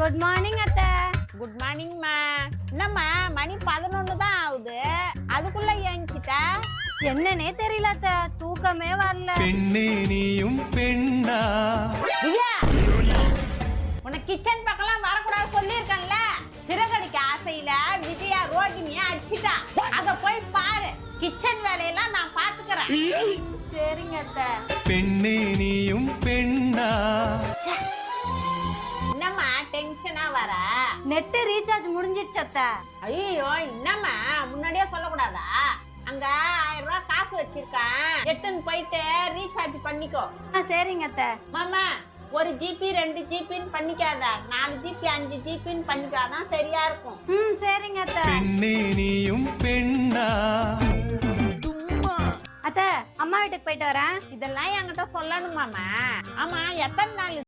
Good morning அத்தை. Good மார்னிங்மா. என்னம்மா மணி 11 தான் ஆகுது, அதுக்குள்ள ஏஞ்சிட்ட? என்னன்னே தெரியல அத்தை, தூக்கமே வரல. பெண்ணே நீயும் பெண்ணா? திவ்யா, உனக்கு கிச்சன் பக்கம்லாம் வரக்கூடாது சொல்லியிருக்கேன்ல. சிறகடிக்க ஆசையில விஜயா ரோகிணிய அடிச்சிட்டா, அத போய் பாரு. கிச்சன் வேலையெல்லாம் நான் பாத்துக்கிறேன். சரிங்க அத்தை. பெண்ணே நீயும் பெண்ணா? என்னம்மா டென்ஷனா வர? நெட் ரீசார்ஜ் முடிஞ்சிருச்சு அத்தை. ஐயோ, என்னம்மா முன்னாடியே சொல்லக்கூடாதா? அங்க 1000 ரூபாய் காசு வச்சிருக்கேன், எட்டுன்னு போயிட்டு ரீசார்ஜ் பண்ணிக்கோ. சரிங்க அத்தை. மாமா, 1 GB 2 GBன்னு பண்ணிக்காத, 4 GB 5 GBன்னு பண்ணிக்காதான் சரியா இருக்கும். சரிங்க அத்தை. பெண்ணே நீயும் பெண்ணா? அத்தை, அம்மா வீட்டுக்கு போயிட்டு வரேன். இதெல்லாம் என்கிட்ட சொல்லணும் மாமா. ஆமா, எத்தனை நாள்